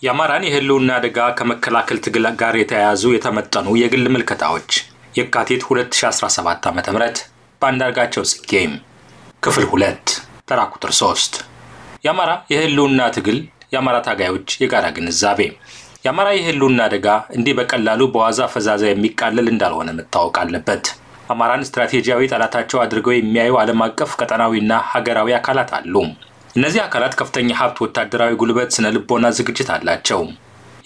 የአማራን የህልውና አደጋ ከመከላከል ትግል ጋር የተያያዙ የተመጠኑ የግል ምልከታዎች የካቲት 2017 ዓ.ም በአንዳርጋቸው ጽጌ ክፍል 2 ተራ ቁጥር 3 የአማራ የህልውና ትግል የአማራ ታጋዮች የጋራ ግንዛቤ የአማራ የህልውና አደጋ እንዲህ በቀላሉ በዋዛ ፈዛዛ የሚቃለል እንዳልሆነ መታወቅ አለበት። አማራን ስትራቴጂያዊ ጠላታቸው አድርገው የሚያዩ ዓለም አቀፍ ቀጠናዊና ሀገራዊ አካላት አሉ። እነዚህ አካላት ከፍተኛ ሀብት፣ ወታደራዊ ጉልበት፣ ስነ ልቦና ዝግጅት አላቸው።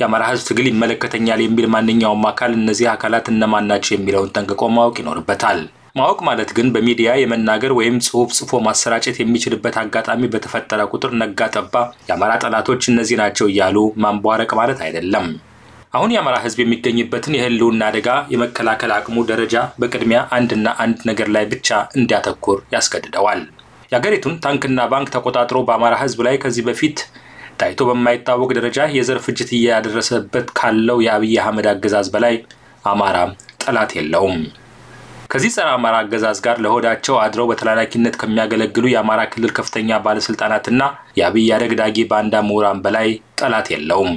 የአማራ ህዝብ ትግል ይመለከተኛል የሚል ማንኛውም አካል እነዚህ አካላት እነማን ናቸው የሚለውን ጠንቅቆ ማወቅ ይኖርበታል። ማወቅ ማለት ግን በሚዲያ የመናገር ወይም ጽሑፍ ጽፎ ማሰራጨት የሚችልበት አጋጣሚ በተፈጠረ ቁጥር ነጋ ጠባ የአማራ ጠላቶች እነዚህ ናቸው እያሉ ማንቧረቅ ማለት አይደለም። አሁን የአማራ ህዝብ የሚገኝበትን የህልውና አደጋ የመከላከል አቅሙ ደረጃ በቅድሚያ አንድ ነገር ላይ ብቻ እንዲያተኩር ያስገድደዋል። የሀገሪቱን ታንክና ባንክ ተቆጣጥሮ በአማራ ህዝብ ላይ ከዚህ በፊት ታይቶ በማይታወቅ ደረጃ የዘር ፍጅት እያደረሰበት ካለው የአብይ አህመድ አገዛዝ በላይ አማራ ጠላት የለውም። ከዚህ ጸረ አማራ አገዛዝ ጋር ለሆዳቸው አድረው በተላላኪነት ከሚያገለግሉ የአማራ ክልል ከፍተኛ ባለስልጣናትና የአብይ አደግዳጊ ባንዳ ምሁራን በላይ ጠላት የለውም።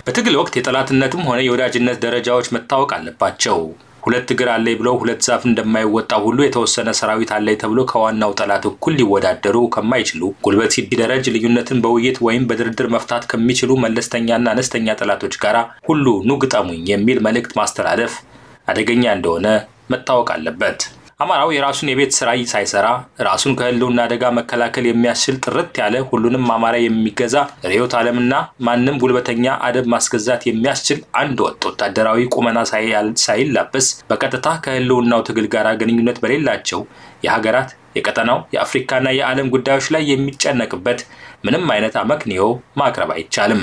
በትግል ወቅት የጠላትነትም ሆነ የወዳጅነት ደረጃዎች መታወቅ አለባቸው። ሁለት እግር አለይ ብሎ ሁለት ዛፍ እንደማይወጣ ሁሉ የተወሰነ ሰራዊት አለይ ተብሎ ከዋናው ጠላት እኩል ሊወዳደሩ ከማይችሉ ጉልበት ሲደረጅ ልዩነትን በውይይት ወይም በድርድር መፍታት ከሚችሉ መለስተኛና አነስተኛ ጠላቶች ጋራ ሁሉ ኑግጠሙኝ የሚል መልእክት ማስተላለፍ አደገኛ እንደሆነ መታወቅ አለበት። አማራው የራሱን የቤት ስራ ሳይሰራ ራሱን ከህልውና አደጋ መከላከል የሚያስችል ጥርት ያለ ሁሉንም አማራ የሚገዛ ርዕዮተ ዓለምና ማንንም ጉልበተኛ አደብ ማስገዛት የሚያስችል አንድ ወጥ ወታደራዊ ቁመና ሳይላበስ በቀጥታ ከህልውናው ትግል ጋር ግንኙነት በሌላቸው የሀገራት የቀጠናው የአፍሪካና የዓለም ጉዳዮች ላይ የሚጨነቅበት ምንም አይነት አመክንዮ ማቅረብ አይቻልም።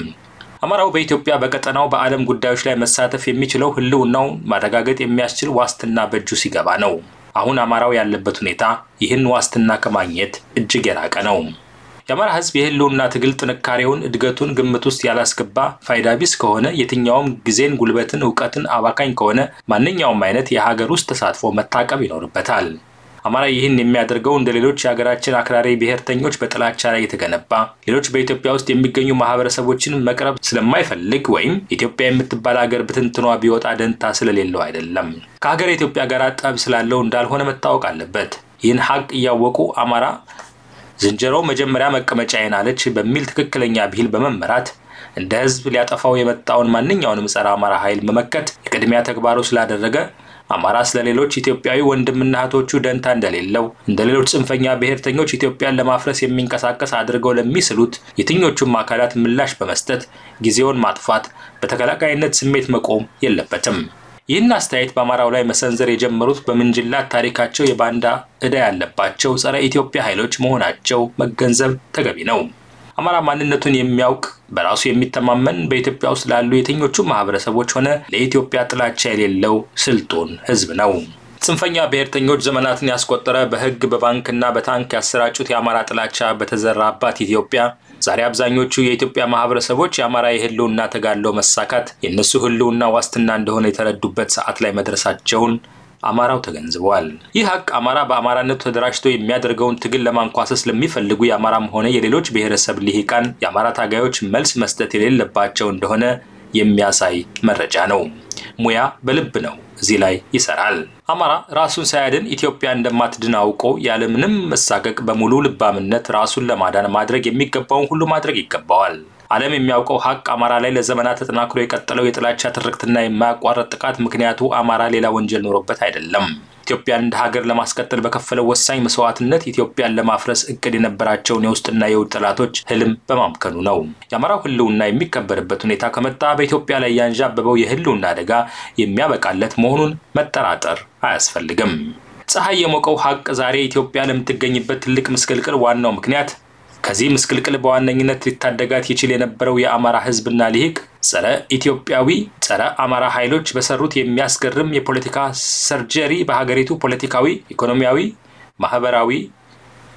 አማራው በኢትዮጵያ በቀጠናው በዓለም ጉዳዮች ላይ መሳተፍ የሚችለው ህልውናው ማረጋገጥ የሚያስችል ዋስትና በእጁ ሲገባ ነው። አሁን አማራው ያለበት ሁኔታ ይህን ዋስትና ከማግኘት እጅግ የራቀ ነው። የአማራ ህዝብ የህልውና ትግል ጥንካሬውን እድገቱን ግምት ውስጥ ያላስገባ ፋይዳ ቢስ ከሆነ የትኛውም ጊዜን ጉልበትን ዕውቀትን አባካኝ ከሆነ ማንኛውም አይነት የሀገር ውስጥ ተሳትፎ መታቀብ ይኖርበታል። አማራ ይህን የሚያደርገው እንደ ሌሎች የሀገራችን አክራሪ ብሔርተኞች በጥላቻ ላይ የተገነባ ሌሎች በኢትዮጵያ ውስጥ የሚገኙ ማህበረሰቦችን መቅረብ ስለማይፈልግ ወይም ኢትዮጵያ የምትባል ሀገር ብትንትኗ ቢወጣ ደንታ ስለሌለው አይደለም። ከሀገር ኢትዮጵያ ጋር ጠብ ስላለው እንዳልሆነ መታወቅ አለበት። ይህን ሀቅ እያወቁ አማራ ዝንጀሮ መጀመሪያ መቀመጫዬን አለች በሚል ትክክለኛ ብሂል በመመራት እንደ ህዝብ ሊያጠፋው የመጣውን ማንኛውንም ጸረ አማራ ኃይል መመከት የቅድሚያ ተግባሩ ስላደረገ አማራ ስለሌሎች ኢትዮጵያዊ ወንድምና እህቶቹ ደንታ እንደሌለው እንደ ሌሎች ጽንፈኛ ብሔርተኞች ኢትዮጵያን ለማፍረስ የሚንቀሳቀስ አድርገው ለሚስሉት የትኞቹም አካላት ምላሽ በመስጠት ጊዜውን ማጥፋት በተከላካይነት ስሜት መቆም የለበትም። ይህን አስተያየት በአማራው ላይ መሰንዘር የጀመሩት በምንጅላት ታሪካቸው የባንዳ ዕዳ ያለባቸው ጸረ ኢትዮጵያ ኃይሎች መሆናቸው መገንዘብ ተገቢ ነው። አማራ ማንነቱን የሚያውቅ በራሱ የሚተማመን በኢትዮጵያ ውስጥ ላሉ የትኞቹ ማህበረሰቦች ሆነ ለኢትዮጵያ ጥላቻ የሌለው ስልጡን ህዝብ ነው። ጽንፈኛ ብሔርተኞች ዘመናትን ያስቆጠረ በህግ በባንክና በታንክ ያሰራጩት የአማራ ጥላቻ በተዘራባት ኢትዮጵያ ዛሬ አብዛኞቹ የኢትዮጵያ ማህበረሰቦች የአማራ የህልውና ተጋድሎ መሳካት የነሱ ህልውና ዋስትና እንደሆነ የተረዱበት ሰዓት ላይ መድረሳቸውን አማራው ተገንዝበዋል። ይህ ሀቅ አማራ በአማራነቱ ተደራጅቶ የሚያደርገውን ትግል ለማንኳሰስ ለሚፈልጉ የአማራም ሆነ የሌሎች ብሔረሰብ ልሂቃን የአማራ ታጋዮች መልስ መስጠት የሌለባቸው እንደሆነ የሚያሳይ መረጃ ነው። ሙያ በልብ ነው፣ እዚህ ላይ ይሰራል። አማራ ራሱን ሳያድን ኢትዮጵያ እንደማትድን አውቆ ያለምንም መሳቀቅ በሙሉ ልባምነት ራሱን ለማዳን ማድረግ የሚገባውን ሁሉ ማድረግ ይገባዋል። ዓለም የሚያውቀው ሀቅ አማራ ላይ ለዘመናት ተጠናክሮ የቀጠለው የጥላቻ ትርክትና የማያቋርጥ ጥቃት ምክንያቱ አማራ ሌላ ወንጀል ኖሮበት አይደለም። ኢትዮጵያን እንደ ሀገር ለማስቀጠል በከፈለው ወሳኝ መስዋዕትነት ኢትዮጵያን ለማፍረስ እቅድ የነበራቸውን የውስጥና የውጭ ጠላቶች ህልም በማምከኑ ነው። የአማራው ህልውና የሚከበርበት ሁኔታ ከመጣ በኢትዮጵያ ላይ ያንዣበበው የህልውና አደጋ የሚያበቃለት መሆኑን መጠራጠር አያስፈልግም። ፀሐይ የሞቀው ሀቅ ዛሬ ኢትዮጵያ ለምትገኝበት ትልቅ ምስቅልቅል ዋናው ምክንያት ከዚህ ምስቅልቅል በዋነኝነት ሊታደጋት ይችል የነበረው የአማራ ህዝብና ልሂቅ ጸረ ኢትዮጵያዊ ጸረ አማራ ኃይሎች በሰሩት የሚያስገርም የፖለቲካ ሰርጀሪ በሀገሪቱ ፖለቲካዊ፣ ኢኮኖሚያዊ፣ ማህበራዊ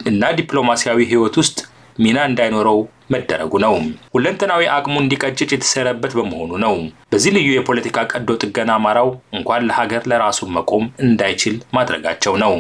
እና ዲፕሎማሲያዊ ህይወት ውስጥ ሚና እንዳይኖረው መደረጉ ነው። ሁለንተናዊ አቅሙ እንዲቀጭጭ የተሰረበት በመሆኑ ነው። በዚህ ልዩ የፖለቲካ ቀዶ ጥገና አማራው እንኳን ለሀገር ለራሱ መቆም እንዳይችል ማድረጋቸው ነው።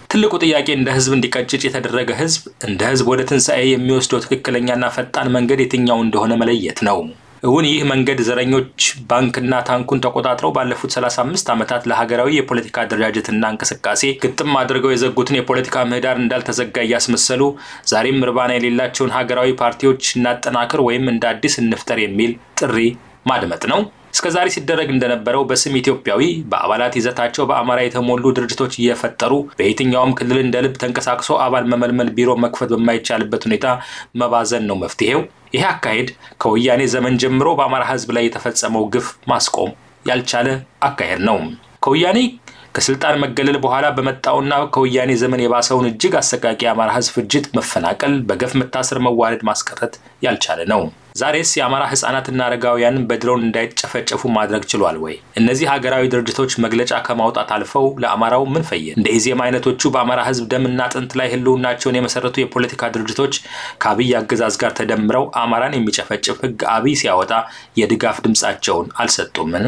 ትልቁ ጥያቄ እንደ ህዝብ እንዲቀጭጭ የተደረገ ህዝብ እንደ ህዝብ ወደ ትንሳኤ የሚወስደው ትክክለኛና ፈጣን መንገድ የትኛው እንደሆነ መለየት ነው። እውን ይህ መንገድ ዘረኞች ባንክና ታንኩን ተቆጣጥረው ባለፉት 35 ዓመታት ለሀገራዊ የፖለቲካ አደረጃጀትና እንቅስቃሴ ግጥም አድርገው የዘጉትን የፖለቲካ ምህዳር እንዳልተዘጋ ያስመሰሉ ዛሬም ርባና የሌላቸውን ሀገራዊ ፓርቲዎች እናጠናክር ወይም እንደ አዲስ እንፍጠር የሚል ጥሪ ማድመጥ ነው። እስከዛሬ ሲደረግ እንደነበረው በስም ኢትዮጵያዊ በአባላት ይዘታቸው በአማራ የተሞሉ ድርጅቶች እየፈጠሩ በየትኛውም ክልል እንደልብ ተንቀሳቅሶ አባል መመልመል ቢሮ መክፈት በማይቻልበት ሁኔታ መባዘን ነው መፍትሄው። ይሄ አካሄድ ከወያኔ ዘመን ጀምሮ በአማራ ህዝብ ላይ የተፈጸመው ግፍ ማስቆም ያልቻለ አካሄድ ነው። ከወያኔ ከስልጣን መገለል በኋላ በመጣውና ከወያኔ ዘመን የባሰውን እጅግ አሰቃቂ አማራ ህዝብ ፍጅት፣ መፈናቀል፣ በገፍ መታሰር፣ መዋረድ ማስቀረት ያልቻለ ነው። ዛሬስ የአማራ ህፃናትና አረጋውያን በድሮን እንዳይጨፈጨፉ ማድረግ ችሏል ወይ? እነዚህ ሀገራዊ ድርጅቶች መግለጫ ከማውጣት አልፈው ለአማራው ምን ፈየ? እንደ ኢዜማ አይነቶቹ በአማራ ህዝብ ደምና አጥንት ላይ ህልውናቸውን የመሰረቱ የፖለቲካ ድርጅቶች ከአብይ አገዛዝ ጋር ተደምረው አማራን የሚጨፈጭፍ ህግ አብይ ሲያወጣ የድጋፍ ድምጻቸውን አልሰጡምን?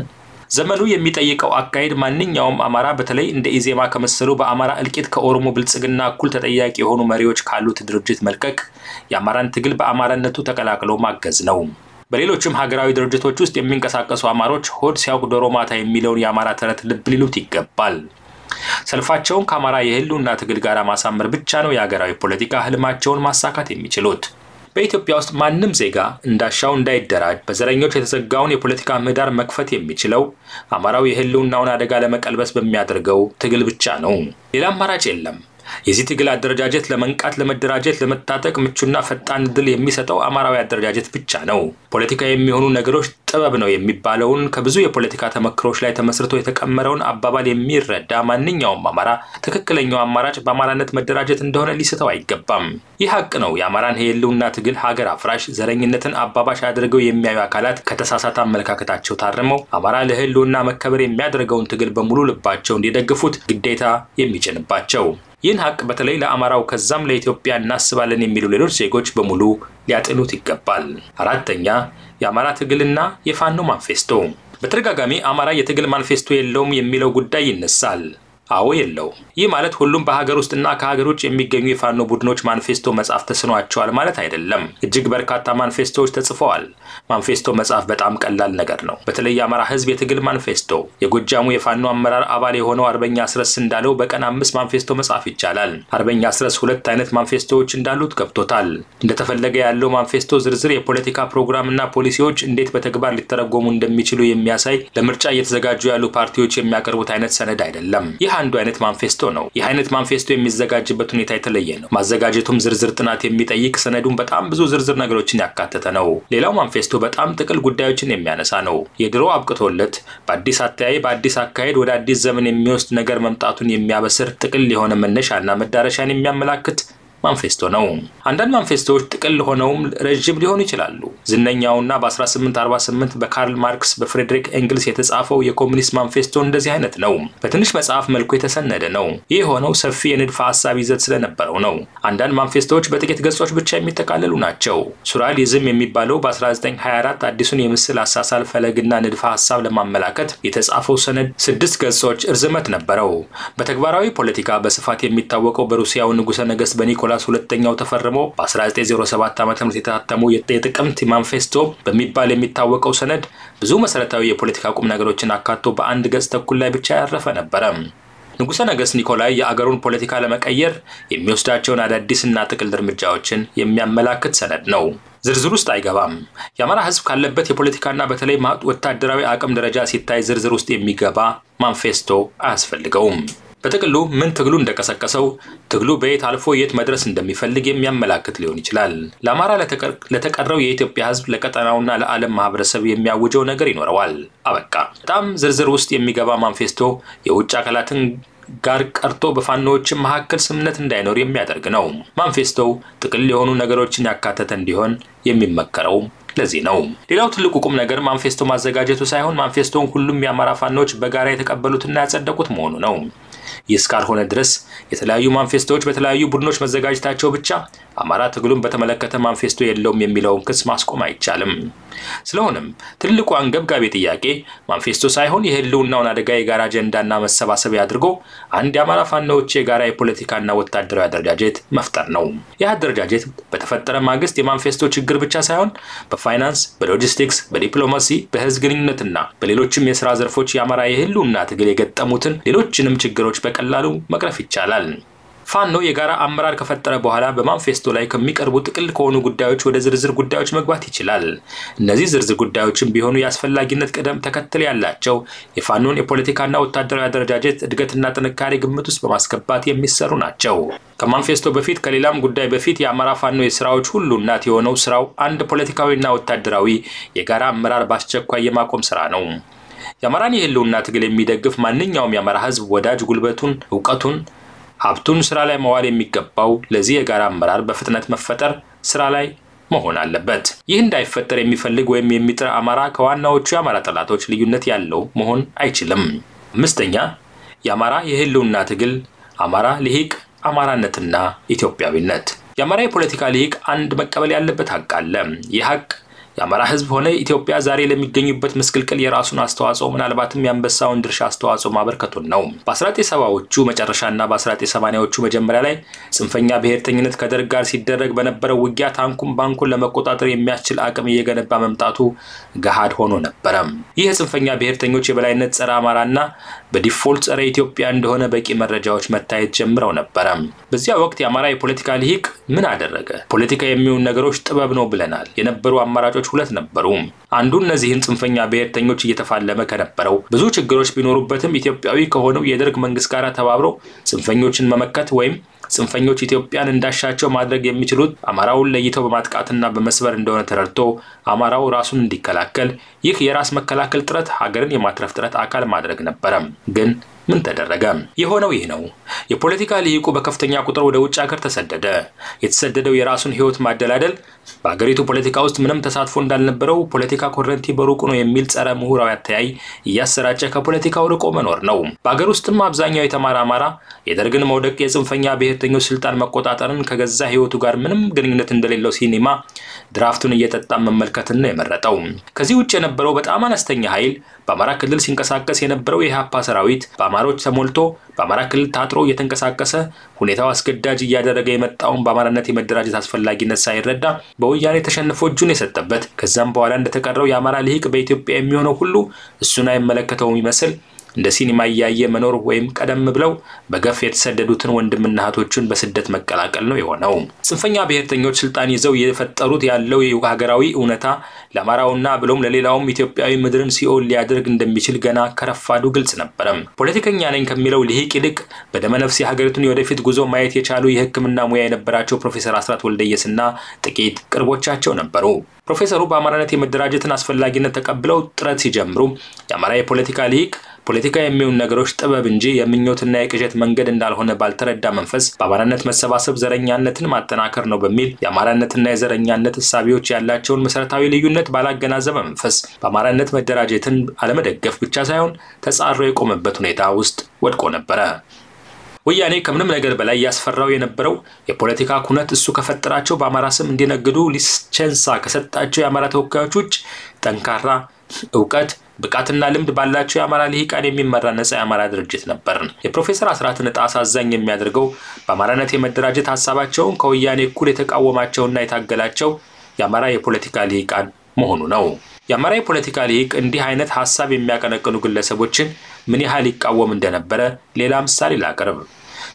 ዘመኑ የሚጠይቀው አካሄድ ማንኛውም አማራ በተለይ እንደ ኢዜማ ከመሰሉ በአማራ እልቂት ከኦሮሞ ብልጽግና እኩል ተጠያቂ የሆኑ መሪዎች ካሉት ድርጅት መልቀቅ የአማራን ትግል በአማራነቱ ተቀላቅሎ ማገዝ ነው። በሌሎችም ሀገራዊ ድርጅቶች ውስጥ የሚንቀሳቀሱ አማሮች ሆድ ሲያውቅ ዶሮ ማታ የሚለውን የአማራ ተረት ልብ ሊሉት ይገባል። ሰልፋቸውን ከአማራ የህልውና ትግል ጋር ማሳመር ብቻ ነው የሀገራዊ ፖለቲካ ህልማቸውን ማሳካት የሚችሉት። በኢትዮጵያ ውስጥ ማንም ዜጋ እንዳሻው እንዳይደራጅ በዘረኞች የተዘጋውን የፖለቲካ ምህዳር መክፈት የሚችለው አማራው የህልውናውን አደጋ ለመቀልበስ በሚያደርገው ትግል ብቻ ነው። ሌላ አማራጭ የለም። የዚህ ትግል አደረጃጀት ለመንቃት፣ ለመደራጀት፣ ለመታጠቅ ምቹና ፈጣን ድል የሚሰጠው አማራዊ አደረጃጀት ብቻ ነው። ፖለቲካ የሚሆኑ ነገሮች ጥበብ ነው የሚባለውን ከብዙ የፖለቲካ ተመክሮች ላይ ተመስርቶ የተቀመረውን አባባል የሚረዳ ማንኛውም አማራ ትክክለኛው አማራጭ በአማራነት መደራጀት እንደሆነ ሊስተው አይገባም። ይህ ሀቅ ነው። የአማራን የህልውና ትግል ሀገር አፍራሽ፣ ዘረኝነትን አባባሽ አድርገው የሚያዩ አካላት ከተሳሳተ አመለካከታቸው ታርመው አማራ ለህልውና መከበር የሚያደርገውን ትግል በሙሉ ልባቸው እንዲደግፉት ግዴታ የሚጭንባቸው። ይህን ሀቅ በተለይ ለአማራው ከዛም ለኢትዮጵያ እናስባለን የሚሉ ሌሎች ዜጎች በሙሉ ሊያጤኑት ይገባል። አራተኛ የአማራ ትግልና የፋኖ ማንፌስቶ። በተደጋጋሚ አማራ የትግል ማንፌስቶ የለውም የሚለው ጉዳይ ይነሳል። አዎ የለው። ይህ ማለት ሁሉም በሀገር ውስጥና ከሀገር ውጭ የሚገኙ የፋኖ ቡድኖች ማንፌስቶ መጻፍ ተስኗቸዋል ማለት አይደለም። እጅግ በርካታ ማንፌስቶዎች ተጽፈዋል። ማንፌስቶ መጻፍ በጣም ቀላል ነገር ነው። በተለይ የአማራ ህዝብ የትግል ማንፌስቶ የጎጃሙ የፋኖ አመራር አባል የሆነው አርበኛ አስረስ እንዳለው በቀን 5 ማንፌስቶ መጻፍ ይቻላል። አርበኛ አስረስ 2 አይነት ማንፌስቶዎች እንዳሉት ገብቶታል። እንደተፈለገ ያለው ማንፌስቶ ዝርዝር የፖለቲካ ፕሮግራምና ፖሊሲዎች እንዴት በተግባር ሊተረጎሙ እንደሚችሉ የሚያሳይ ለምርጫ እየተዘጋጁ ያሉ ፓርቲዎች የሚያቀርቡት አይነት ሰነድ አይደለም። ይህ አንዱ አይነት ማንፌስቶ ነው። ይህ አይነት ማንፌስቶ የሚዘጋጅበት ሁኔታ የተለየ ነው። ማዘጋጀቱም ዝርዝር ጥናት የሚጠይቅ፣ ሰነዱን በጣም ብዙ ዝርዝር ነገሮችን ያካተተ ነው። ሌላው ማንፌስቶ በጣም ጥቅል ጉዳዮችን የሚያነሳ ነው። የድሮ አብቅቶለት በአዲስ አተያይ በአዲስ አካሄድ ወደ አዲስ ዘመን የሚወስድ ነገር መምጣቱን የሚያበስር ጥቅል የሆነ መነሻና መዳረሻን የሚያመላክት ማንፌስቶ ነው። አንዳንድ ማንፌስቶዎች ጥቅል ሆነውም ረጅም ሊሆኑ ይችላሉ። ዝነኛውና በ1848 በካርል ማርክስ በፍሬድሪክ ኤንግልስ የተጻፈው የኮሙኒስት ማንፌስቶ እንደዚህ አይነት ነው። በትንሽ መጽሐፍ መልኩ የተሰነደ ነው። ይህ ሆነው ሰፊ የንድፈ ሐሳብ ይዘት ስለነበረው ነው። አንዳንድ ማንፌስቶዎች በጥቂት ገጾች ብቻ የሚጠቃለሉ ናቸው። ሱራሊዝም የሚባለው በ1924 አዲሱን የምስል አሳሳል ፈለግና ንድፈ ሐሳብ ለማመላከት የተጻፈው ሰነድ 6 ገጾች እርዝመት ነበረው። በተግባራዊ ፖለቲካ በስፋት የሚታወቀው በሩሲያው ንጉሠ ነገሥት በኒኮላስ ሁለተኛው ተፈርሞ በ1907 ዓ.ም የታተመው የጥቅምት ማንፌስቶ በሚባል የሚታወቀው ሰነድ ብዙ መሰረታዊ የፖለቲካ ቁም ነገሮችን አካቶ በአንድ ገጽ ተኩል ላይ ብቻ ያረፈ ነበር። ንጉሠ ነገሥት ኒኮላይ የአገሩን ፖለቲካ ለመቀየር የሚወስዳቸውን አዳዲስና ጥቅል እርምጃዎችን የሚያመላክት ሰነድ ነው። ዝርዝር ውስጥ አይገባም። የአማራ ህዝብ ካለበት የፖለቲካና በተለይ ወታደራዊ አቅም ደረጃ ሲታይ ዝርዝር ውስጥ የሚገባ ማንፌስቶ አያስፈልገውም። በጥቅሉ ምን ትግሉ እንደቀሰቀሰው፣ ትግሉ በየት አልፎ የት መድረስ እንደሚፈልግ የሚያመላክት ሊሆን ይችላል። ለአማራ ለተቀረው የኢትዮጵያ ህዝብ ለቀጠናውና ለዓለም ማህበረሰብ የሚያውጀው ነገር ይኖረዋል። አበቃ። በጣም ዝርዝር ውስጥ የሚገባ ማንፌስቶ የውጭ አካላትን ጋር ቀርቶ በፋኖዎችም መካከል ስምነት እንዳይኖር የሚያደርግ ነው። ማንፌስቶው ጥቅል የሆኑ ነገሮችን ያካተተ እንዲሆን የሚመከረው ለዚህ ነው። ሌላው ትልቁ ቁም ነገር ማንፌስቶ ማዘጋጀቱ ሳይሆን ማንፌስቶውን ሁሉም የአማራ ፋኖዎች በጋራ የተቀበሉትና ያጸደቁት መሆኑ ነው። ይስካልሆነ ድረስ የተለያዩ ማንፌስቶዎች በተለያዩ ቡድኖች መዘጋጀታቸው ብቻ አማራ ትግሉን በተመለከተ ማንፌስቶ የለውም የሚለውን ክስ ማስቆም አይቻልም። ስለሆነም ትልቁ አንገብጋቢ ጥያቄ ማንፌስቶ ሳይሆን የህልውናውን አደጋ የጋራ አጀንዳና መሰባሰቢያ አድርጎ አንድ የአማራ ፋኖዎች የጋራ የፖለቲካና ወታደራዊ አደረጃጀት መፍጠር ነው። ይህ አደረጃጀት በተፈጠረ ማግስት የማንፌስቶ ችግር ብቻ ሳይሆን በፋይናንስ፣ በሎጂስቲክስ፣ በዲፕሎማሲ፣ በህዝብ ግንኙነትና በሌሎችም የሥራ ዘርፎች የአማራ የህልውና ትግል የገጠሙትን ሌሎችንም ችግሮች በቀላሉ መቅረፍ ይቻላል። ፋኖ የጋራ አመራር ከፈጠረ በኋላ በማንፌስቶ ላይ ከሚቀርቡ ጥቅል ከሆኑ ጉዳዮች ወደ ዝርዝር ጉዳዮች መግባት ይችላል። እነዚህ ዝርዝር ጉዳዮችም ቢሆኑ የአስፈላጊነት ቅደም ተከተል ያላቸው የፋኖን የፖለቲካና ወታደራዊ አደረጃጀት እድገትና ጥንካሬ ግምት ውስጥ በማስገባት የሚሰሩ ናቸው። ከማንፌስቶ በፊት ከሌላም ጉዳይ በፊት የአማራ ፋኖ የሥራዎች ሁሉ እናት የሆነው ስራው አንድ ፖለቲካዊና ወታደራዊ የጋራ አመራር በአስቸኳይ የማቆም ስራ ነው። የአማራን የህልውና ትግል የሚደግፍ ማንኛውም የአማራ ህዝብ ወዳጅ ጉልበቱን፣ ዕውቀቱን፣ ሀብቱን ስራ ላይ መዋል የሚገባው ለዚህ የጋራ አመራር በፍጥነት መፈጠር ስራ ላይ መሆን አለበት። ይህ እንዳይፈጠር የሚፈልግ ወይም የሚጥር አማራ ከዋናዎቹ የአማራ ጠላቶች ልዩነት ያለው መሆን አይችልም። አምስተኛ የአማራ የህልውና ትግል አማራ ልሂቅ አማራነትና ኢትዮጵያዊነት። የአማራ የፖለቲካ ልሂቅ አንድ መቀበል ያለበት ሀቅ አለ። ይህ ሀቅ የአማራ ህዝብ ሆነ ኢትዮጵያ ዛሬ ለሚገኙበት መስቀልቅል የራሱን አስተዋጽኦ ምናልባትም ያንበሳውን ድርሻ አስተዋጽኦ ማበርከቱን ነው። በ1970ዎቹ መጨረሻና በ1980ዎቹ መጀመሪያ ላይ ጽንፈኛ ብሔርተኝነት ከደርግ ጋር ሲደረግ በነበረው ውጊያ ታንኩን ባንኩን ለመቆጣጠር የሚያስችል አቅም እየገነባ መምጣቱ ገሃድ ሆኖ ነበር። ይህ የጽንፈኛ ብሔርተኞች የበላይነት ጸረ አማራና በዲፎልት ጸረ ኢትዮጵያ እንደሆነ በቂ መረጃዎች መታየት ጀምረው ነበር። በዚያ ወቅት የአማራ የፖለቲካ ልሂቅ ምን አደረገ? ፖለቲካ የሚሆኑ ነገሮች ጥበብ ነው ብለናል። የነበሩ አማራጮች ሁለት ነበሩ። አንዱ እነዚህን ጽንፈኛ ብሔርተኞች እየተፋለመ ከነበረው ብዙ ችግሮች ቢኖሩበትም ኢትዮጵያዊ ከሆነው የደርግ መንግስት ጋር ተባብሮ ጽንፈኞችን መመከት ወይም ጽንፈኞች ኢትዮጵያን እንዳሻቸው ማድረግ የሚችሉት አማራውን ለይተው በማጥቃትና በመስበር እንደሆነ ተረድቶ አማራው ራሱን እንዲከላከል ይህ የራስ መከላከል ጥረት ሀገርን የማትረፍ ጥረት አካል ማድረግ ነበር። ግን ምን ተደረገ? የሆነው ይህ ነው። የፖለቲካ ልሂቁ በከፍተኛ ቁጥር ወደ ውጭ ሀገር ተሰደደ። የተሰደደው የራሱን ህይወት ማደላደል በአገሪቱ ፖለቲካ ውስጥ ምንም ተሳትፎ እንዳልነበረው ፖለቲካ ኮረንቲ በሩቁ ነው የሚል ጸረ ምሁራዊ አተያይ እያሰራጨ ከፖለቲካው ርቆ መኖር ነው። በአገር ውስጥም አብዛኛው የተማረ አማራ የደርግን መውደቅ የጽንፈኛ ብሔርተኞች ስልጣን መቆጣጠርን ከገዛ ህይወቱ ጋር ምንም ግንኙነት እንደሌለው ሲኒማ ድራፍቱን እየጠጣ መመልከትን ነው የመረጠው። ከዚህ ውጭ የነበረው በጣም አነስተኛ ኃይል በአማራ ክልል ሲንቀሳቀስ የነበረው የኢህአፓ ሰራዊት በአማሮች ተሞልቶ በአማራ ክልል ታጥሮ እየተንቀሳቀሰ ሁኔታው አስገዳጅ እያደረገ የመጣውን በአማራነት የመደራጀት አስፈላጊነት ሳይረዳ በወያኔ ተሸንፎ እጁን የሰጠበት ከዛም በኋላ እንደተቀረው የአማራ ልሂቅ በኢትዮጵያ የሚሆነው ሁሉ እሱን አይመለከተው የሚመስል እንደ ሲኒማ ያየ መኖር ወይም ቀደም ብለው በገፍ የተሰደዱትን ወንድምና እህቶቹን በስደት መቀላቀል ነው የሆነው። ጽንፈኛ ብሔርተኞች ስልጣን ይዘው የፈጠሩት ያለው የሀገራዊ እውነታ ለአማራውና ብሎም ለሌላውም ኢትዮጵያዊ ምድርን ሲኦል ሊያደርግ እንደሚችል ገና ከረፋዱ ግልጽ ነበር። ፖለቲከኛ ነኝ ከሚለው ልሂቅ ይልቅ በደመነፍስ የሀገሪቱን የወደፊት ጉዞ ማየት የቻሉ የሕክምና ሙያ የነበራቸው ፕሮፌሰር አስራት ወልደየስና ጥቂት ቅርቦቻቸው ነበሩ። ፕሮፌሰሩ በአማራነት የመደራጀትን አስፈላጊነት ተቀብለው ጥረት ሲጀምሩ የአማራ የፖለቲካ ልሂቅ ፖለቲካ የሚሆኑ ነገሮች ጥበብ እንጂ የምኞትና የቅዠት መንገድ እንዳልሆነ ባልተረዳ መንፈስ በአማራነት መሰባሰብ ዘረኛነትን ማጠናከር ነው በሚል የአማራነትና የዘረኛነት እሳቢዎች ያላቸውን መሰረታዊ ልዩነት ባላገናዘበ መንፈስ በአማራነት መደራጀትን አለመደገፍ ብቻ ሳይሆን ተጻሮ የቆመበት ሁኔታ ውስጥ ወድቆ ነበር። ወያኔ ከምንም ነገር በላይ ያስፈራው የነበረው የፖለቲካ ኩነት እሱ ከፈጠራቸው በአማራ ስም እንዲነግዱ ሊሰንስ ከሰጣቸው የአማራ ተወካዮች ውጭ ጠንካራ ዕውቀት ብቃትና ልምድ ባላቸው የአማራ ልሂቃን የሚመራ ነፃ የአማራ ድርጅት ነበር። የፕሮፌሰር አስራትን ዕጣ አሳዛኝ የሚያደርገው በአማራነት የመደራጀት ሐሳባቸውን ከወያኔ እኩል የተቃወማቸውና የታገላቸው የአማራ የፖለቲካ ልሂቃን መሆኑ ነው። የአማራ የፖለቲካ ልሂቅ እንዲህ አይነት ሐሳብ የሚያቀነቅኑ ግለሰቦችን ምን ያህል ይቃወም እንደነበረ ሌላ ምሳሌ ላቀርብ።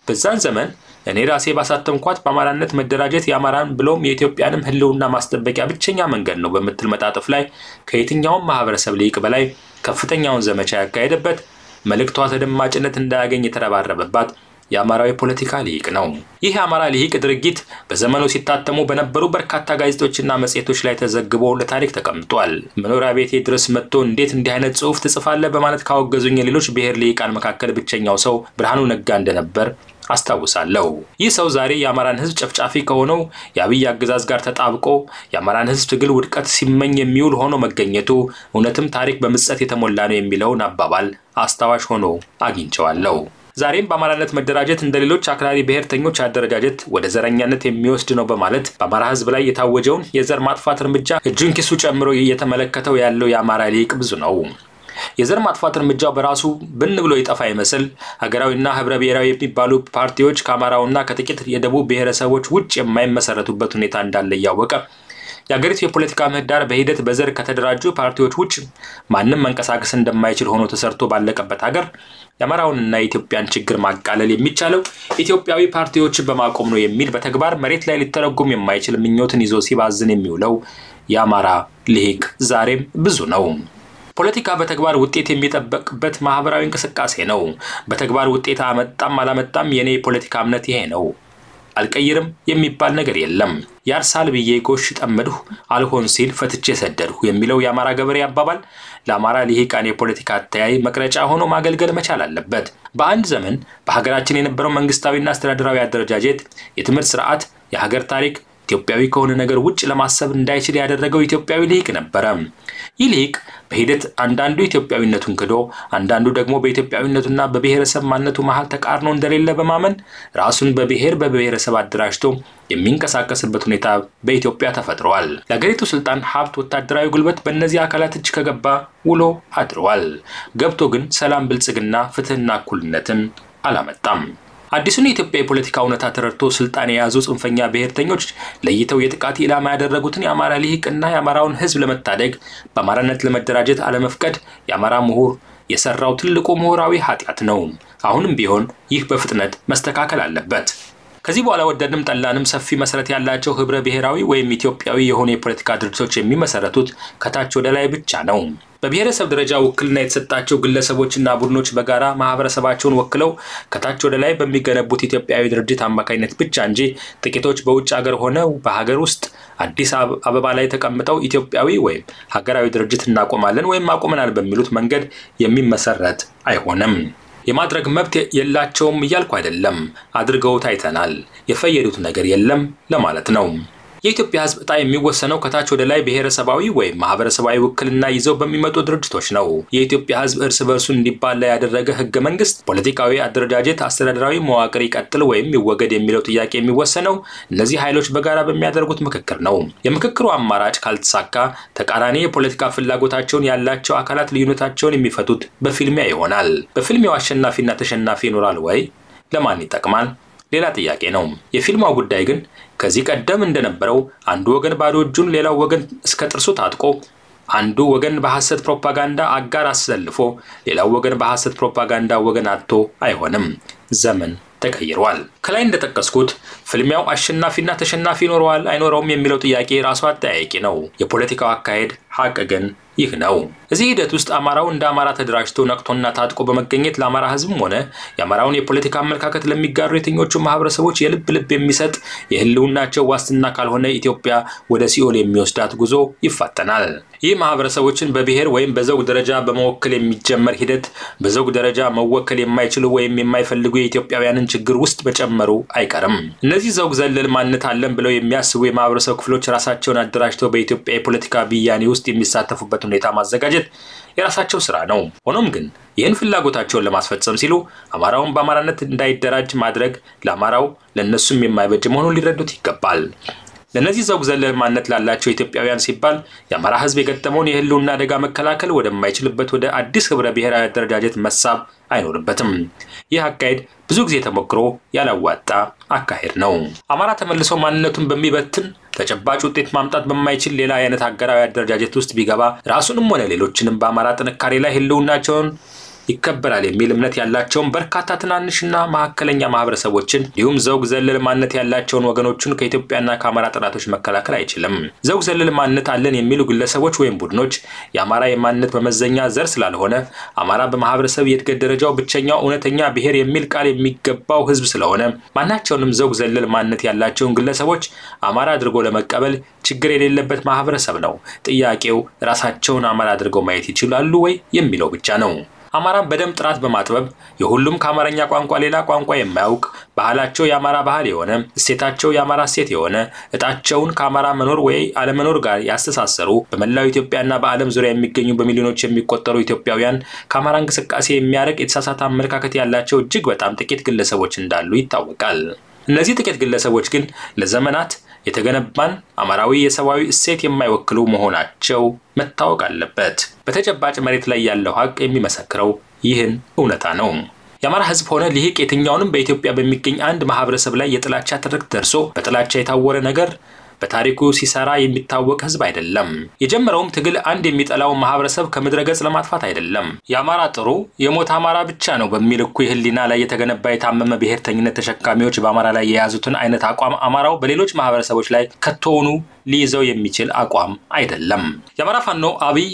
በዛን ዘመን እኔ ራሴ ባሳተምኳት በአማራነት መደራጀት የአማራን ብሎም የኢትዮጵያንም ህልውና ማስጠበቂያ ብቸኛ መንገድ ነው በመትል መጣጥፍ ላይ ከየትኛውም ማህበረሰብ ልሂቅ በላይ ከፍተኛውን ዘመቻ ያካሄደበት መልእክቷ ተደማጭነት እንዳያገኝ የተረባረበባት የአማራዊ ፖለቲካ ልሂቅ ነው። ይህ የአማራ ልሂቅ ድርጊት በዘመኑ ሲታተሙ በነበሩ በርካታ ጋዜጦችና መጽሔቶች ላይ ተዘግቦ ለታሪክ ተቀምጧል። መኖሪያ ቤቴ ድረስ መጥቶ እንዴት እንዲህ አይነት ጽሑፍ ትጽፋለህ በማለት ካወገዙኝ ሌሎች ብሔር ልሂቃን መካከል ብቸኛው ሰው ብርሃኑ ነጋ እንደነበር አስታውሳለሁ። ይህ ሰው ዛሬ የአማራን ህዝብ ጨፍጫፊ ከሆነው የአብይ አገዛዝ ጋር ተጣብቆ የአማራን ህዝብ ትግል ውድቀት ሲመኝ የሚውል ሆኖ መገኘቱ እውነትም ታሪክ በምጸት የተሞላ ነው የሚለውን አባባል አስታዋሽ ሆኖ አግኝቼዋለሁ። ዛሬም በአማራነት መደራጀት እንደሌሎች አክራሪ ብሔርተኞች አደረጃጀት ወደ ዘረኛነት የሚወስድ ነው በማለት በአማራ ህዝብ ላይ የታወጀውን የዘር ማጥፋት እርምጃ እጁን ኪሱ ጨምሮ እየተመለከተው ያለው የአማራ ሊቅ ብዙ ነው። የዘር ማጥፋት እርምጃው በራሱ ብን ብሎ ይጠፋ ይመስል ሀገራዊና ህብረ ብሔራዊ የሚባሉ ፓርቲዎች ከአማራውና ከጥቂት የደቡብ ብሔረሰቦች ውጭ የማይመሰረቱበት ሁኔታ እንዳለ ያወቀ የሀገሪቱ የፖለቲካ ምህዳር በሂደት በዘር ከተደራጁ ፓርቲዎች ውጭ ማንንም መንቀሳቀስ እንደማይችል ሆኖ ተሰርቶ ባለቀበት ሀገር የአማራውንና የኢትዮጵያን ችግር ማቃለል የሚቻለው ኢትዮጵያዊ ፓርቲዎችን በማቆም ነው የሚል በተግባር መሬት ላይ ሊተረጎም የማይችል ምኞትን ይዞ ሲባዝን የሚውለው የአማራ ሊቅ ዛሬም ብዙ ነው። ፖለቲካ በተግባር ውጤት የሚጠበቅበት ማህበራዊ እንቅስቃሴ ነው። በተግባር ውጤት አመጣም አላመጣም የኔ ፖለቲካ እምነት ይሄ ነው፣ አልቀይርም የሚባል ነገር የለም። ያርሳል ብዬ ጎሽ ጠመድሁ አልሆን ሲል ፈትቼ ሰደድሁ የሚለው የአማራ ገበሬ አባባል ለአማራ ሊቃን የፖለቲካ አተያይ መቅረጫ ሆኖ ማገልገል መቻል አለበት። በአንድ ዘመን በሀገራችን የነበረው መንግስታዊና አስተዳደራዊ አደረጃጀት፣ የትምህርት ስርዓት፣ የሀገር ታሪክ ኢትዮጵያዊ ከሆነ ነገር ውጭ ለማሰብ እንዳይችል ያደረገው ኢትዮጵያዊ ሊቅ ነበር። ይህ ሊቅ በሂደት አንዳንዱ ኢትዮጵያዊነቱን ክዶ አንዳንዱ ደግሞ በኢትዮጵያዊነቱና በብሔረሰብ ማንነቱ መሃል ተቃርኖ እንደሌለ በማመን ራሱን በብሔረሰብ አደራጅቶ የሚንቀሳቀስበት ሁኔታ በኢትዮጵያ ተፈጥሯል። ለሀገሪቱ ስልጣን፣ ሀብት፣ ወታደራዊ ጉልበት በእነዚህ አካላት እጅ ከገባ ውሎ አድሯል። ገብቶ ግን ሰላም፣ ብልጽግና፣ ፍትህና እኩልነትን አላመጣም። አዲሱን የኢትዮጵያ የፖለቲካ እውነታ ተረድቶ ስልጣን የያዙ ጽንፈኛ ብሔርተኞች ለይተው የጥቃት ኢላማ ያደረጉትን የአማራ ሊቅና የአማራውን ህዝብ ለመታደግ በአማራነት ለመደራጀት አለመፍቀድ የአማራ ምሁር የሰራው ትልቁ ምሁራዊ ኃጢአት ነው። አሁንም ቢሆን ይህ በፍጥነት መስተካከል አለበት። ከዚህ በኋላ ወደድንም ጠላንም ሰፊ መሰረት ያላቸው ህብረ ብሔራዊ ወይም ኢትዮጵያዊ የሆኑ የፖለቲካ ድርጅቶች የሚመሰረቱት ከታች ወደ ላይ ብቻ ነው። በብሔረሰብ ደረጃ ውክልና የተሰጣቸው ግለሰቦችና ቡድኖች በጋራ ማህበረሰባቸውን ወክለው ከታች ወደ ላይ በሚገነቡት ኢትዮጵያዊ ድርጅት አማካኝነት ብቻ እንጂ ጥቂቶች በውጭ ሀገር ሆነው በሀገር ውስጥ አዲስ አበባ ላይ ተቀምጠው ኢትዮጵያዊ ወይም ሀገራዊ ድርጅት እናቆማለን ወይም አቆመናል በሚሉት መንገድ የሚመሰረት አይሆንም። የማድረግ መብት የላቸውም እያልኩ አይደለም፣ አድርገው ታይተናል። የፈየዱት ነገር የለም ለማለት ነው። የኢትዮጵያ ህዝብ ዕጣ የሚወሰነው ከታች ወደ ላይ ብሔረሰባዊ ወይም ማህበረሰባዊ ውክልና ይዘው በሚመጡ ድርጅቶች ነው። የኢትዮጵያ ህዝብ እርስ በርሱ እንዲባላ ያደረገ ህገ መንግስት፣ ፖለቲካዊ አደረጃጀት፣ አስተዳደራዊ መዋቅር ይቀጥል ወይም ይወገድ የሚለው ጥያቄ የሚወሰነው እነዚህ ኃይሎች በጋራ በሚያደርጉት ምክክር ነው። የምክክሩ አማራጭ ካልተሳካ ተቃራኒ የፖለቲካ ፍላጎታቸውን ያላቸው አካላት ልዩነታቸውን የሚፈቱት በፊልሚያ ይሆናል። በፊልሚያው አሸናፊና ተሸናፊ ይኖራል ወይ? ለማን ይጠቅማል? ሌላ ጥያቄ ነው። የፊልማው ጉዳይ ግን ከዚህ ቀደም እንደነበረው አንዱ ወገን ባዶ እጁን ሌላው ወገን እስከ ጥርሱ ታጥቆ አንዱ ወገን በሐሰት ፕሮፓጋንዳ አጋር አሰልፎ ሌላው ወገን በሐሰት ፕሮፓጋንዳ ወገን አጥቶ አይሆንም። ዘመን ተቀይሯል። ከላይ እንደተጠቀስኩት ፍልሚያው አሸናፊና ተሸናፊ ይኖረዋል አይኖረውም የሚለው ጥያቄ ራሱ አጠያያቂ ነው። የፖለቲካው አካሄድ ሐቅ ግን ይህ ነው። እዚህ ሂደት ውስጥ አማራው እንደ አማራ ተደራጅቶ ነቅቶና ታጥቆ በመገኘት ለአማራ ህዝብም ሆነ የአማራውን የፖለቲካ አመለካከት ለሚጋሩ የትኞቹ ማህበረሰቦች የልብ የሚሰጥ የህልውናቸው ዋስትና ካልሆነ ኢትዮጵያ ወደ ሲኦል የሚወስዳት ጉዞ ይፋጠናል። ይህ ማህበረሰቦችን በብሔር ወይም በዘውግ ደረጃ በመወከል የሚጀመር ሂደት በዘውግ ደረጃ መወከል የማይችሉ ወይም የማይፈልጉ የኢትዮጵያውያንን ችግር ውስጥ በጨመሩ አይቀርም። እነዚህ ዘውግ ዘለል ማንነት አለን ብለው የሚያስቡ የማህበረሰብ ክፍሎች ራሳቸውን አደራጅተው በኢትዮጵያ የፖለቲካ ብያኔ ውስጥ የሚሳተፉበት ሁኔታ ማዘጋጀት የራሳቸው ስራ ነው። ሆኖም ግን ይህን ፍላጎታቸውን ለማስፈጸም ሲሉ አማራውን በአማራነት እንዳይደራጅ ማድረግ ለአማራው ለነሱም የማይበጅ መሆኑን ሊረዱት ይገባል። ለነዚህ ዘውግ ዘለል ማንነት ላላቸው ኢትዮጵያውያን ሲባል የአማራ ህዝብ የገጠመውን የህልውና አደጋ መከላከል ወደማይችልበት ወደ አዲስ ህብረ ብሔራዊ አደረጃጀት መሳብ አይኖርበትም። ይህ አካሄድ ብዙ ጊዜ ተሞክሮ ያላዋጣ አካሄድ ነው። አማራ ተመልሶ ማንነቱን በሚበትን ተጨባጭ ውጤት ማምጣት በማይችል ሌላ አይነት ሀገራዊ አደረጃጀት ውስጥ ቢገባ ራሱንም ሆነ ሌሎችንም በአማራ ጥንካሬ ላይ ህልውናቸውን ይከበራል የሚል እምነት ያላቸውን በርካታ ትናንሽና መካከለኛ ማህበረሰቦችን እንዲሁም ዘውግ ዘለል ማንነት ያላቸውን ወገኖችን ከኢትዮጵያና ከአማራ ጥናቶች መከላከል አይችልም። ዘውግ ዘለል ማንነት አለን የሚሉ ግለሰቦች ወይም ቡድኖች የአማራ የማንነት መመዘኛ ዘር ስላልሆነ አማራ በማህበረሰብ የእድገት ደረጃው ብቸኛው እውነተኛ ብሔር የሚል ቃል የሚገባው ህዝብ ስለሆነ ማናቸውንም ዘውግ ዘለል ማንነት ያላቸውን ግለሰቦች አማራ አድርጎ ለመቀበል ችግር የሌለበት ማህበረሰብ ነው። ጥያቄው ራሳቸውን አማራ አድርገው ማየት ይችላሉ ወይ የሚለው ብቻ ነው። አማራን በደም ጥራት በማጥበብ የሁሉም ከአማርኛ ቋንቋ ሌላ ቋንቋ የማያውቅ ባህላቸው የአማራ ባህል የሆነ እሴታቸው የአማራ እሴት የሆነ እጣቸውን ከአማራ መኖር ወይ አለመኖር ጋር ያስተሳሰሩ በመላው ኢትዮጵያና በዓለም ዙሪያ የሚገኙ በሚሊዮኖች የሚቆጠሩ ኢትዮጵያውያን ከአማራ እንቅስቃሴ የሚያርቅ የተሳሳተ አመለካከት ያላቸው እጅግ በጣም ጥቂት ግለሰቦች እንዳሉ ይታወቃል። እነዚህ ጥቂት ግለሰቦች ግን ለዘመናት የተገነባን አማራዊ የሰዋዊ እሴት የማይወክሉ መሆናቸው መታወቅ አለበት። በተጨባጭ መሬት ላይ ያለው ሀቅ የሚመሰክረው ይህን እውነታ ነው። የአማራ ህዝብ ሆነ ሊሂቅ የትኛውንም በኢትዮጵያ በሚገኝ አንድ ማህበረሰብ ላይ የጥላቻ ትርክት ደርሶ በጥላቻ የታወረ ነገር በታሪኩ ሲሰራ የሚታወቅ ህዝብ አይደለም። የጀመረውም ትግል አንድ የሚጠላው ማህበረሰብ ከምድረ ገጽ ለማጥፋት አይደለም። የአማራ ጥሩ የሞት አማራ ብቻ ነው በሚል እኩይ ህሊና ላይ የተገነባ የታመመ ብሔርተኝነት ተሸካሚዎች በአማራ ላይ የያዙትን አይነት አቋም አማራው በሌሎች ማህበረሰቦች ላይ ከቶውኑ ሊይዘው የሚችል አቋም አይደለም። የአማራ ፋኖ አብይ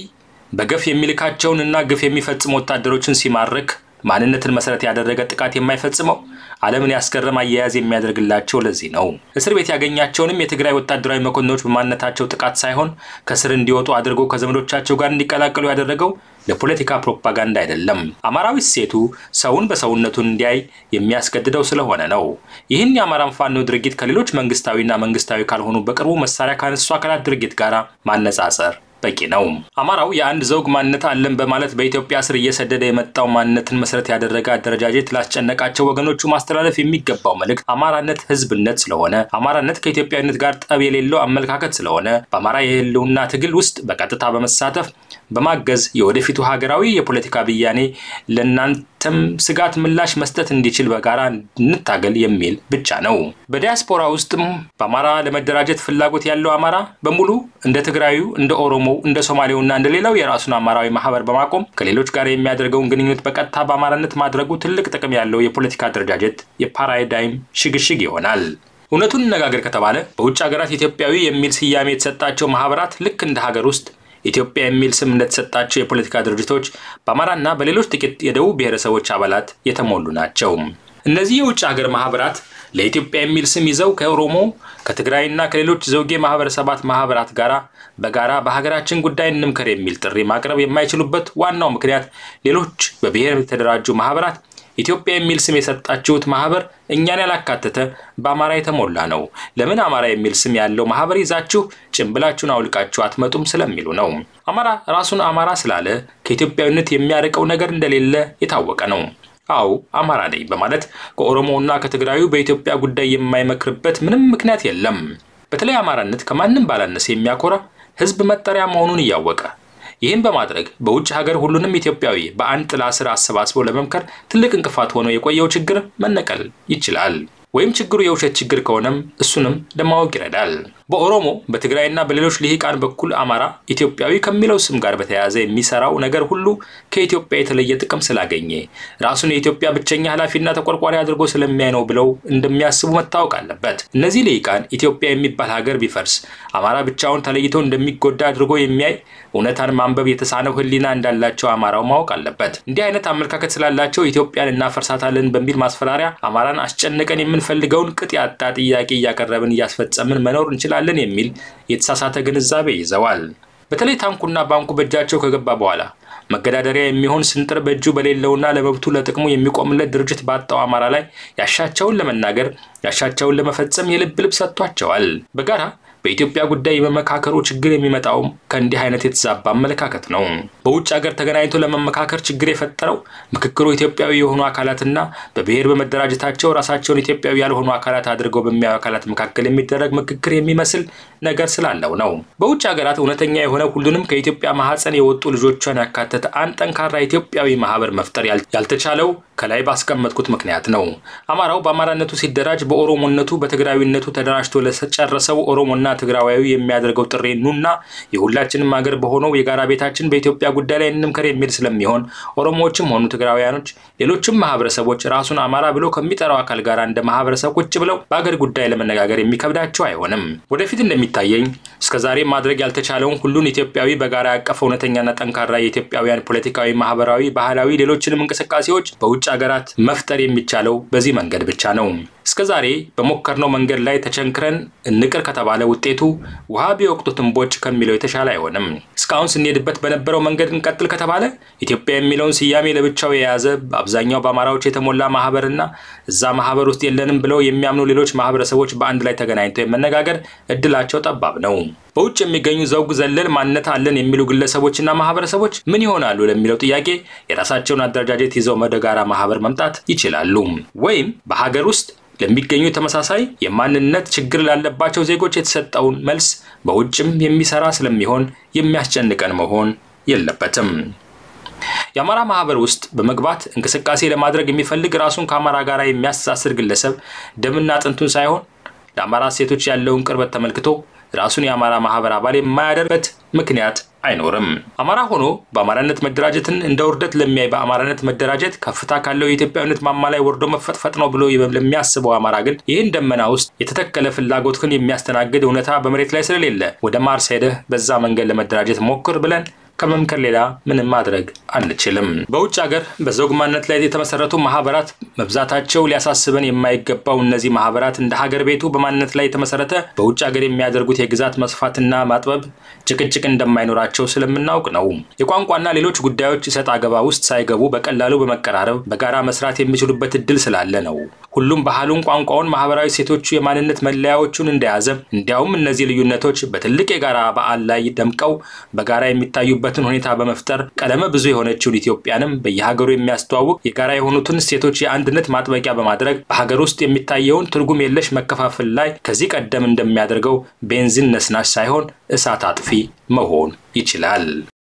በገፍ የሚልካቸውንና ግፍ የሚፈጽሙ ወታደሮችን ሲማርክ ማንነትን መሰረት ያደረገ ጥቃት የማይፈጽመው ዓለምን ያስገረም አያያዝ የሚያደርግላቸው ለዚህ ነው። እስር ቤት ያገኛቸውንም የትግራይ ወታደራዊ መኮንኖች በማንነታቸው ጥቃት ሳይሆን ከስር እንዲወጡ አድርጎ ከዘመዶቻቸው ጋር እንዲቀላቀሉ ያደረገው ለፖለቲካ ፕሮፓጋንዳ አይደለም። አማራዊ እሴቱ ሰውን በሰውነቱ እንዲያይ የሚያስገድደው ስለሆነ ነው። ይህን የአማራን ፋኖ ድርጊት ከሌሎች መንግስታዊና መንግስታዊ ካልሆኑ በቅርቡ መሳሪያ ካነሱ አካላት ድርጊት ጋር ማነጻጸር በቂ ነው። አማራው የአንድ ዘውግ ማንነት አለን በማለት በኢትዮጵያ ስር እየሰደደ የመጣው ማንነትን መሰረት ያደረገ አደረጃጀት ላስጨነቃቸው ወገኖቹ ማስተላለፍ የሚገባው መልእክት አማራነት ህዝብነት ስለሆነ አማራነት ከኢትዮጵያዊነት ጋር ጠብ የሌለው አመለካከት ስለሆነ በአማራ የህልውና ትግል ውስጥ በቀጥታ በመሳተፍ በማገዝ የወደፊቱ ሀገራዊ የፖለቲካ ብያኔ ለናንተም ስጋት ምላሽ መስጠት እንዲችል በጋራ እንታገል የሚል ብቻ ነው። በዲያስፖራ ውስጥም በአማራ ለመደራጀት ፍላጎት ያለው አማራ በሙሉ እንደ ትግራዩ እንደ ኦሮሞ እንደ ሶማሌውና እንደ ሌላው የራሱን አማራዊ ማህበር በማቆም ከሌሎች ጋር የሚያደርገውን ግንኙነት በቀጥታ በአማራነት ማድረጉ ትልቅ ጥቅም ያለው የፖለቲካ አደረጃጀት የፓራዳይም ሽግሽግ ይሆናል። እውነቱን ነጋገር ከተባለ በውጭ ሀገራት ኢትዮጵያዊ የሚል ስያሜ የተሰጣቸው ማህበራት ልክ እንደ ሀገር ውስጥ ኢትዮጵያ የሚል ስም እንደተሰጣቸው የፖለቲካ ድርጅቶች በአማራና በሌሎች ጥቂት የደቡብ ብሔረሰቦች አባላት የተሞሉ ናቸው። እነዚህ የውጭ ሀገር ማህበራት ለኢትዮጵያ የሚል ስም ይዘው ከኦሮሞ ከትግራይና ከሌሎች ዘውጌ ማህበራት ጋራ በጋራ በሀገራችን ጉዳይ እንምከር የሚል ጥሪ ማቅረብ የማይችሉበት ዋናው ምክንያት ሌሎች በብሔር የተደራጁ ማህበራት ኢትዮጵያ የሚል ስም የሰጣችሁት ማህበር እኛን ያላካተተ በአማራ የተሞላ ነው። ለምን አማራ የሚል ስም ያለው ማህበር ይዛችሁ ጭምብላችሁን አውልቃችሁ አትመጡም ስለሚሉ ነው። አማራ ራሱን አማራ ስላለ ከኢትዮጵያዊነት የሚያርቀው ነገር እንደሌለ የታወቀ ነው። አው አማራ ነኝ በማለት ከኦሮሞና ከትግራዩ በኢትዮጵያ ጉዳይ የማይመክርበት ምንም ምክንያት የለም። በተለይ አማራነት ከማንም ባላነሰ የሚያኮራ ህዝብ መጠሪያ መሆኑን ያወቀ ይህን በማድረግ በውጭ ሀገር ሁሉንም ኢትዮጵያዊ በአንድ ጥላ ስር አሰባስቦ ለመምከር ትልቅ እንቅፋት ሆኖ የቆየው ችግር መነቀል ይችላል። ወይም ችግሩ የውሸት ችግር ከሆነም እሱንም ለማወቅ ይረዳል። በኦሮሞ በትግራይና በሌሎች ልሂቃን በኩል አማራ ኢትዮጵያዊ ከሚለው ስም ጋር በተያያዘ የሚሰራው ነገር ሁሉ ከኢትዮጵያ የተለየ ጥቅም ስላገኘ ራሱን የኢትዮጵያ ብቸኛ ኃላፊና ተቆርቋሪ አድርጎ ስለሚያይ ነው ብለው እንደሚያስቡ መታወቅ አለበት። እነዚህ ልሂቃን ኢትዮጵያ የሚባል ሀገር ቢፈርስ አማራ ብቻውን ተለይቶ እንደሚጎዳ አድርጎ የሚያይ እውነታን ማንበብ የተሳነው ህሊና እንዳላቸው አማራው ማወቅ አለበት። እንዲህ አይነት አመለካከት ስላላቸው ኢትዮጵያን እናፈርሳታለን በሚል ማስፈራሪያ አማራን አስጨነቀን የምንፈልገውን ቅጥ ያጣ ጥያቄ እያቀረብን እያስፈጸምን መኖር እንችላለን የሚል የተሳሳተ ግንዛቤ ይዘዋል። በተለይ ታንኩና ባንኩ በእጃቸው ከገባ በኋላ መገዳደሪያ የሚሆን ስንጥር በእጁ በሌለውና ለመብቱ ለጥቅሙ የሚቆምለት ድርጅት ባጣው አማራ ላይ ያሻቸውን ለመናገር ያሻቸውን ለመፈጸም የልብ ልብ ሰጥቷቸዋል። በጋራ በኢትዮጵያ ጉዳይ የመመካከሩ ችግር የሚመጣው ከእንዲህ አይነት የተዛባ አመለካከት ነው። በውጭ ሀገር ተገናኝቶ ለመመካከር ችግር የፈጠረው ምክክሩ ኢትዮጵያዊ የሆኑ አካላትና በብሔር በመደራጀታቸው ራሳቸውን ኢትዮጵያዊ ያልሆኑ አካላት አድርገው በሚያዩ አካላት መካከል የሚደረግ ምክክር የሚመስል ነገር ስላለው ነው። በውጭ ሀገራት እውነተኛ የሆነ ሁሉንም ከኢትዮጵያ ማህፀን የወጡ ልጆቿን ያካተተ አንድ ጠንካራ ኢትዮጵያዊ ማህበር መፍጠር ያልተቻለው ከላይ ባስቀመጥኩት ምክንያት ነው። አማራው በአማራነቱ ሲደራጅ በኦሮሞነቱ በትግራዊነቱ ተደራጅቶ ለተጨረሰው ኦሮሞና ትግራዋዩ የሚያደርገው ጥሪ ኑና የሁላችንም ሀገር በሆነው የጋራ ቤታችን በኢትዮጵያ ጉዳይ ላይ እንምከር የሚል ስለሚሆን ኦሮሞዎችም ሆኑ ትግራዋያኖች ሌሎችም ማህበረሰቦች ራሱን አማራ ብሎ ከሚጠራው አካል ጋር እንደ ማህበረሰብ ቁጭ ብለው በአገር ጉዳይ ለመነጋገር የሚከብዳቸው አይሆንም። ወደፊት እንደሚታየኝ እስከዛሬ ማድረግ ያልተቻለውን ሁሉን ኢትዮጵያዊ በጋራ ያቀፈ እውነተኛና ጠንካራ የኢትዮጵያውያን ፖለቲካዊ፣ ማህበራዊ፣ ባህላዊ ሌሎችንም እንቅስቃሴዎች በውጭ ሀገራት መፍጠር የሚቻለው በዚህ መንገድ ብቻ ነው። እስከዛሬ በመከርነው መንገድ ላይ ተቸንክረን እንቅር ከተባለ ውጤቱ ውሃ ቢወቅጡት እንቦጭ ከሚለው የተሻለ አይሆንም። እስካሁን ስንሄድበት በነበረው መንገድ እንቀጥል ከተባለ ኢትዮጵያ የሚለውን ስያሜ ለብቻው የያዘ በአብዛኛው በአማራዎች የተሞላ ማህበርና እዛ ማህበር ውስጥ የለንም ብለው የሚያምኑ ሌሎች ማህበረሰቦች በአንድ ላይ ተገናኝተው የመነጋገር እድላቸው ጠባብ ነው። በውጭ የሚገኙ ዘውግ ዘለል ማንነት አለን የሚሉ ግለሰቦችና ማህበረሰቦች ምን ይሆናሉ ለሚለው ጥያቄ የራሳቸውን አደረጃጀት ይዘው ወደ ጋራ ማህበር መምጣት ይችላሉ። ወይም በሀገር ውስጥ ለሚገኙ ተመሳሳይ የማንነት ችግር ላለባቸው ዜጎች የተሰጠውን መልስ በውጭም የሚሰራ ስለሚሆን የሚያስጨንቀን መሆን የለበትም። የአማራ ማህበር ውስጥ በመግባት እንቅስቃሴ ለማድረግ የሚፈልግ ራሱን ከአማራ ጋር የሚያስተሳስር ግለሰብ ደምና አጥንቱን ሳይሆን ለአማራ ሴቶች ያለውን ቅርበት ተመልክቶ ራሱን የአማራ ማህበር አባል የማያደርበት ምክንያት አይኖርም። አማራ ሆኖ በአማራነት መደራጀትን እንደ ውርደት ለሚያይ በአማራነት መደራጀት ከፍታ ካለው የኢትዮጵያዊነት ማማ ላይ ወርዶ መፈጥፈጥ ነው ብሎ ለሚያስበው አማራ ግን ይህን ደመና ውስጥ የተተከለ ፍላጎትን የሚያስተናግድ እውነታ በመሬት ላይ ስለሌለ ወደ ማርስ ሄደህ በዛ መንገድ ለመደራጀት ሞክር ብለን ከመምከር ሌላ ምንም ማድረግ አንችልም። በውጭ ሀገር በዘውግ ማንነት ላይ የተመሰረቱ ማህበራት መብዛታቸው ሊያሳስበን የማይገባው እነዚህ ማህበራት እንደ ሀገር ቤቱ በማንነት ላይ የተመሰረተ በውጭ ሀገር የሚያደርጉት የግዛት መስፋትና ማጥበብ ጭቅጭቅ እንደማይኖራቸው ስለምናውቅ ነው። የቋንቋና ሌሎች ጉዳዮች ይሰጥ አገባ ውስጥ ሳይገቡ በቀላሉ በመቀራረብ በጋራ መስራት የሚችሉበት እድል ስላለ ነው። ሁሉም ባህሉን፣ ቋንቋውን፣ ማህበራዊ ሴቶቹ የማንነት መለያዎቹን እንደያዘ እንዲያውም እነዚህ ልዩነቶች በትልቅ የጋራ በዓል ላይ ደምቀው በጋራ የሚታዩበትን ሁኔታ በመፍጠር ቀለመ ብዙ የሆነችው ኢትዮጵያንም በየሀገሩ የሚያስተዋውቅ የጋራ የሆኑትን ሴቶች የአንድነት ማጥበቂያ በማድረግ በሀገር ውስጥ የሚታየውን ትርጉም የለሽ መከፋፈል ላይ ከዚህ ቀደም እንደሚያደርገው ቤንዚን ነስናሽ ሳይሆን እሳት አጥፊ መሆን ይችላል።